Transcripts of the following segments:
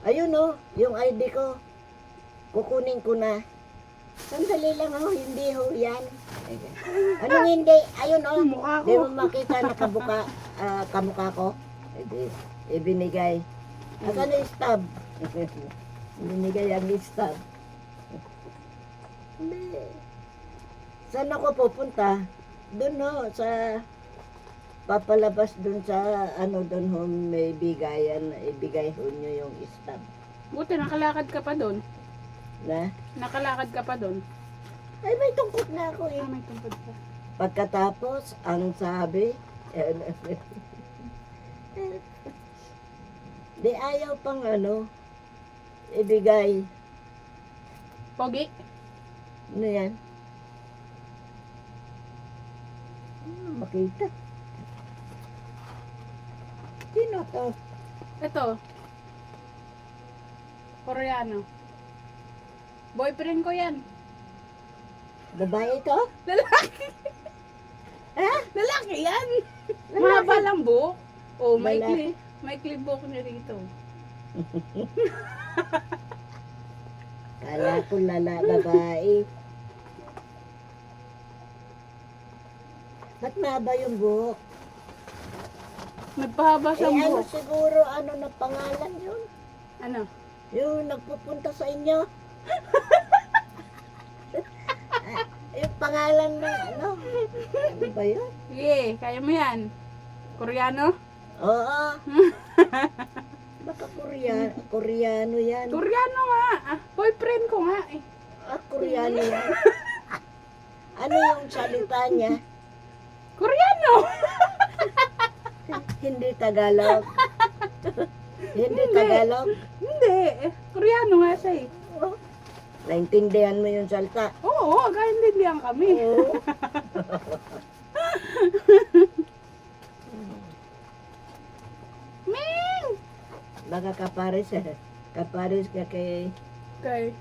Ayun oh, yung ID ko. Kukunin ko na. Sandali lang oh, hindi ho yan. Anong hindi? Ayun oh, Mukha ko. di mo makita nakabuka, kamukha ko? Ibinigay. Asan yung stub? Binigay ang stub. Hindi. Saan ako pupunta? Doon ho, sa papalabas doon sa ano doon ho may bigayan, ibigay ho nyo yung stub. Buti nakalakad ka pa doon. Na? Nakalakad ka pa doon. Ay, may tungkot na ako eh. May tungkod pa. Pagkatapos, ang sabi, di ayaw pang ano, ibigay. Pogi? Ano yan? Makita. Sino to? Ito. Koreano. Boyfriend ko yan. Babae to? Lalaki. Ha? Lalaki yan. Lalaki. Mahaba lang buhok. Oh, Lalaki. may clip buhok niya rito. Kala ko babae. Ba't mahaba yung buhok? Nagpahaba Eh siyang ano buhok. siguro, ano na pangalan yun? Ano? Yung nagpupunta sa inyo? Yung pangalan ng ano? Ano ba yun? Sige, kaya mo yan. Koreano? Oo. Baka Koreano yan. Koreano nga. Ah, boyfriend ko nga eh. Koreano yan. Ano yung salita niya? Koreano! Hindi Tagalog. Hindi Tagalog. Hindi. Koreano nga siya eh. Oh. Naintindihan mo yung salita? Oo, kaintindihan kami. Oo. Ming! Baka kapares kapares ka kay Okay.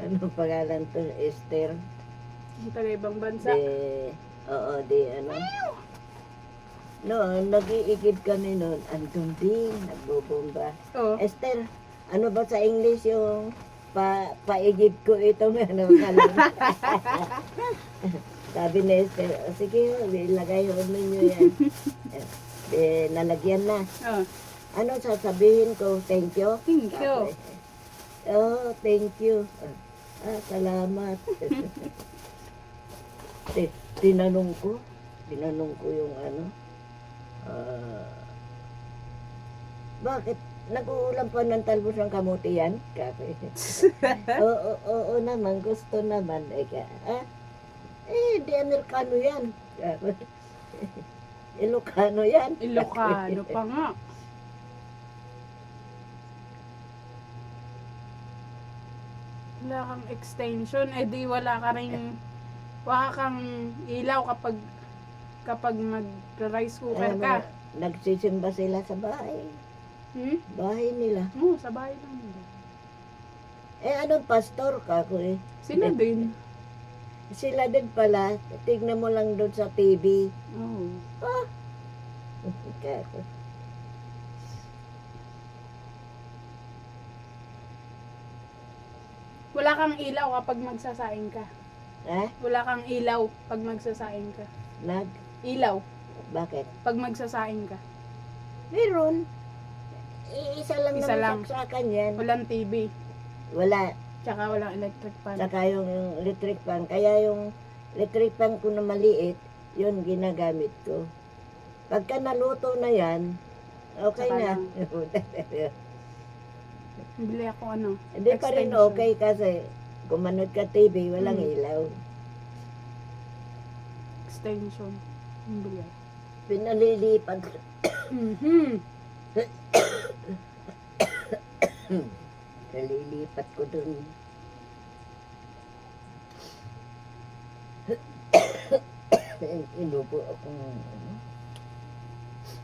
ano pangalan to? Esther. Ang taga-ibang bansa. Oo, ano. No, nag-iigib kami noon. Andun din, nagbubomba. Oh. Esther, ano ba sa English yung paigib ko itong ano kalam. Sabi ni Esther, sige, ilagay ho ninyo yan. Nalagyan na. Oh. Ano sasabihin ko? Thank you? Thank you. Oh, thank you. Salamat. Tinanong ko yung ano, bakit nag-uulam pa ng talbos ng kamuti yan? Oo naman, gusto naman. Di Amerikano yan. Ilocano yan. Ilocano pa nga. Wala kang extension, eh di wala kang ilaw kapag mag-rice cooker ka. Nagsisimba sila sa bahay. Hmm? Bahay nila. Oo, sa bahay lang nila. Anong pastor ka ko eh? Sila din. Sila din pala. Tignan mo lang doon sa TV. Oo. Kako. Wala kang ilaw kapag magsasaing ka. Ha? Wala kang ilaw pag magsasaing ka. Ilaw Bakit? pag magsasaing ka. Meron. Isa lang Isa naman lang. saksakan yan. Walang TV. Wala. Tsaka walang electric fan. Saka yung electric fan. Kaya yung electric fan ko na maliit, yun ginagamit ko. Pagka naluto na yan, okay Saka na. lang. Bili ako ano. Hindi pa rin extension. okay kasi kung manood ka TV, walang ilaw. Extension. Bili ako. Pinalilipat. Nalilipat ko dun. Inubo akong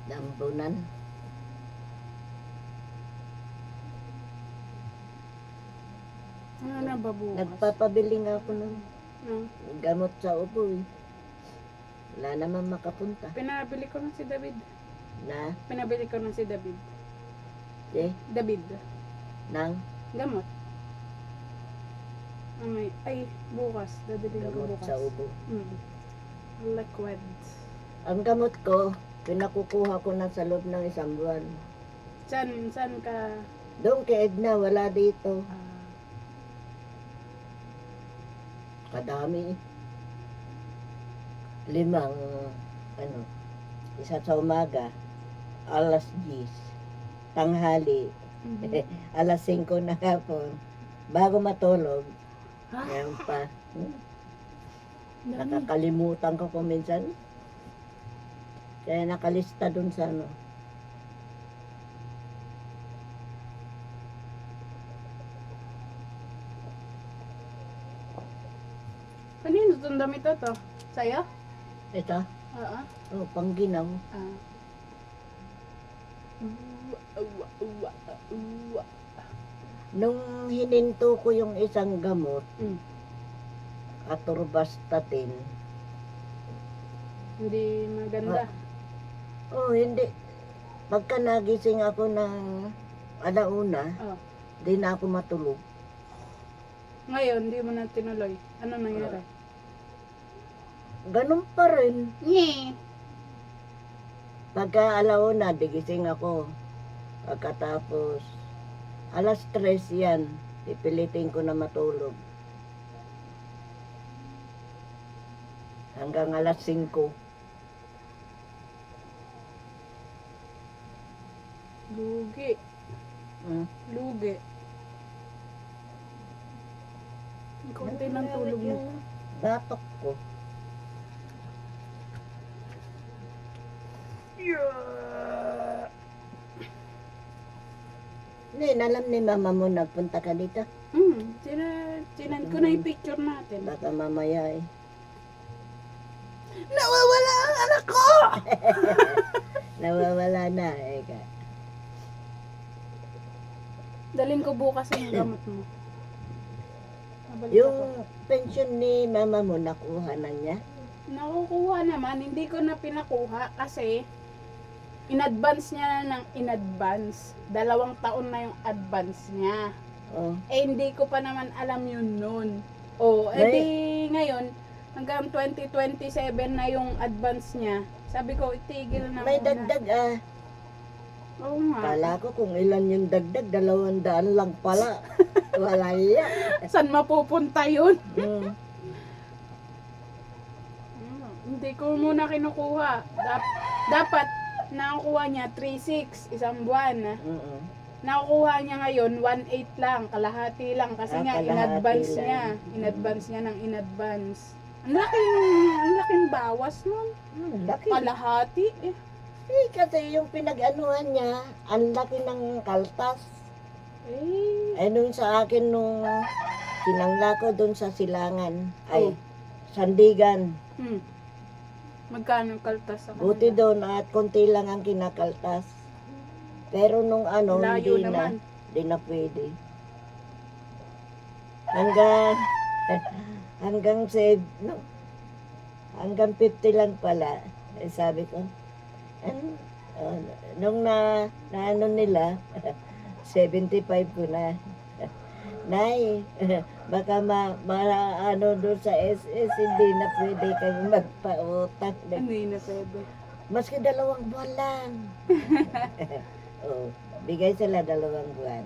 dambunan. Ano na ba bukas? Nagpapabili nga ako ng No. gamot sa ubo eh. Wala naman makapunta. Pinabili ko na si David. Na, Pinabili ko na si David. Eh, David. nang Gamot. Ay, bukas. Dadalhin ko gamot bukas. sa ubo. Liquid. Ang gamot ko, pinakukuha ko na sa loob ng isang buwan. Saan ka? Doon kay Edna, wala dito. Kadami. 5, isa sa umaga, alas 10, tanghali, alas 5 na hapon, bago matulog, ngayon pa. Nakakalimutan ko kung minsan. Kaya nakalista dun sa ano. Kanino itong damit to? Sa'yo? Ito, Oo. pangginaw. Ah. Nung hininto ko yung isang gamot, Mm. atorvastatin. Hindi maganda. Oh, hindi. Pagka nagising ako ng alauna, Oh. di na ako matulog. Ngayon, hindi mo na tinuloy. Ano nangyari? Ganun pa rin. Nye. Pagka alauna, digising ako. Pagkatapos, alas 3 yan, pipilitin ko na matulog. Hanggang alas 5. Lugi. Lugi. Ang konti ng tulog mo. Batok ko. Hindi, alam ni mama mo nagpunta ka dito. Sinan ko na yung picture natin. Baka mamaya eh. Nawawala ang anak ko! Nawawala na eh. Dalhin ko bukas yung gamot mo. Mabalik Yung ako. pension ni mama mo, nakuha na niya? Nakukuha naman, hindi ko na pinakuha kasi in-advance niya na ng in-advance. 2 taon na yung advance niya. Oh. Eh hindi ko pa naman alam yun noon. Oh, edi ngayon hanggang 2027 na yung advance niya. Sabi ko itigil na May muna. dagdag ah. Oo nga. Kala ko kung ilan yung dagdag, 200 lang pala. Wala yan. Saan mapupunta yun? Mm. Hindi ko muna kinukuha. Dapat nakukuha niya 3.6 isang buwan. Mm-mm. Nakukuha niya ngayon 1.8 lang, kalahati lang kasi nga Kalahati in-advance lang. niya. In-advance niya ng in-advance. Ang laking bawas nun. Laki. Kalahati eh. Eh, kasi yung pinag-anuhan niya, ang laki ng kaltas. Eh, nung sa akin, nung sinangla ko doon sa silangan, ay, Oh. sandigan. Magkano kaltas sa Buti kanila? doon at konti lang ang kinakaltas. Pero nung ano, Layo hindi naman. na pwede. Hanggang save, no? Hanggang 50 lang pala. Eh, sabi ko, nung ano nila, 75 ko na. Nay, baka ano doon sa SS, hindi na pwede kang magpautang. Hindi na pwede. Maski 2 buwan lang. Oh, bigay sila 2 buwan.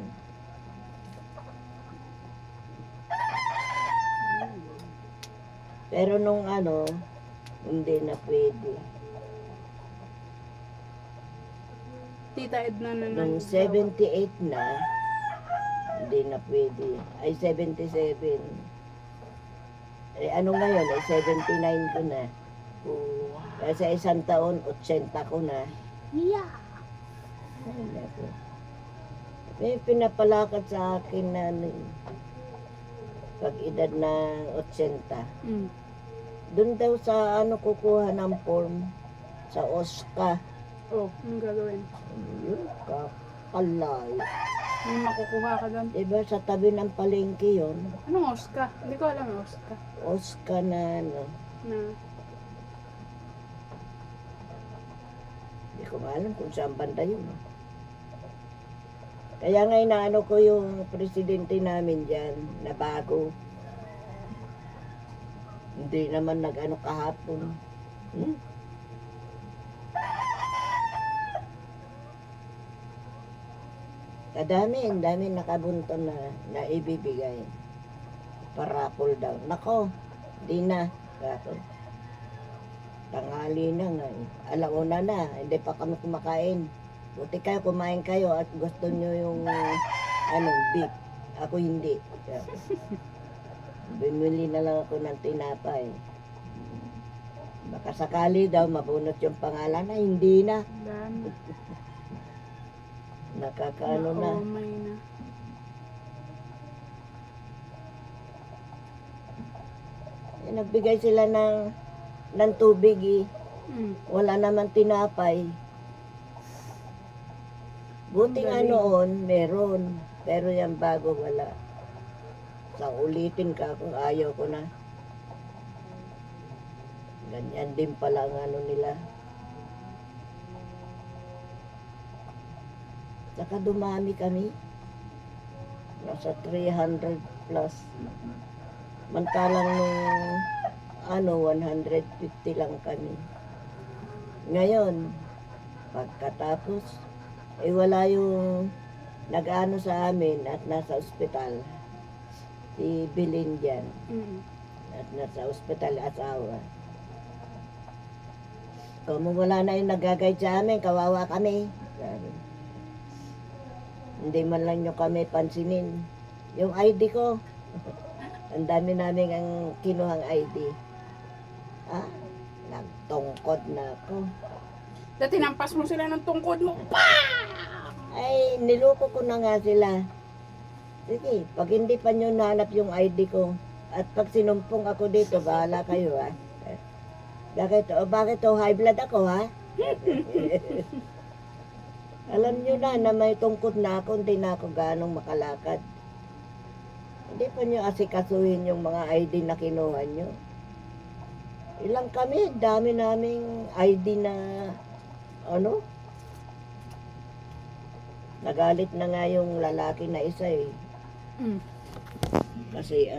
Pero nung ano, hindi na pwede. Tita Edna na Nung 78 na, hindi na pwede. Ay, 77. Eh, ano ngayon? Eh, 79 ko na. Kaya sa isang taon, 80 ko na. Yeah. Ay, naku. May pinapalakad sa akin na ano, pag edad na 80. Doon daw sa ano kukuha ng form sa OSCA. Oh, anong gagawin? Yun, kakalay. May makukuha ka doon. Diba sa tabi ng palengke yun? Anong Oscar? Hindi ko alam yung Oscar. OSCA na ano. Na, Hindi ko alam kung saan banda yun. Kaya nga inaano ko yung presidente namin dyan na bago. Hindi naman nag-ano kahapon. Hmm? Ang dami nakabunton na ibibigay. Parapol daw. Nako, di na. Kaso, tanghali na nga. Alauna na, hindi pa kami kumakain. Buti kayo, kumain kayo at gusto nyo yung beef. Ako hindi. Bumili na lang ako ng tinapay. Baka sakali daw mabunot yung pangalan na hindi na. Dami. Nakakaano na. Naumay na. Nagbigay sila ng tubig eh. Wala naman tinapay. Buti nga noon, meron. Pero yung bago wala. Sa ulitin ka kung ayaw ko na. Ganyan din pala ang ano nila. Saka dumami kami. Nasa 300 plus. Mantalang nung 150 lang kami. Ngayon, pagkatapos, wala yung nag-ano sa amin at nasa ospital. Si Bilin dyan. At nasa ospital asawa. Kung wala na yung nagagay sa amin, kawawa kami. Sabi. Hindi man lang nyo kami pansinin. Yung ID ko, ang dami namin ang kinuhang ID. Nagtungkod na ako. Dati tinampas mo sila ng tungkod mo. Ay, niloko ko na nga sila. Sige, pag hindi pa nyo nahanap yung ID ko, at pag sinumpong ako dito, bahala kayo ha. Bakit high blood ako ha? Alam nyo na may tungkod na ako, hindi na ako ganong makalakad. Hindi pa nyo asikasuhin yung mga ID na kinuha nyo. Ilang kami, dami naming ID na nagalit na nga yung lalaki na isa eh. Kasi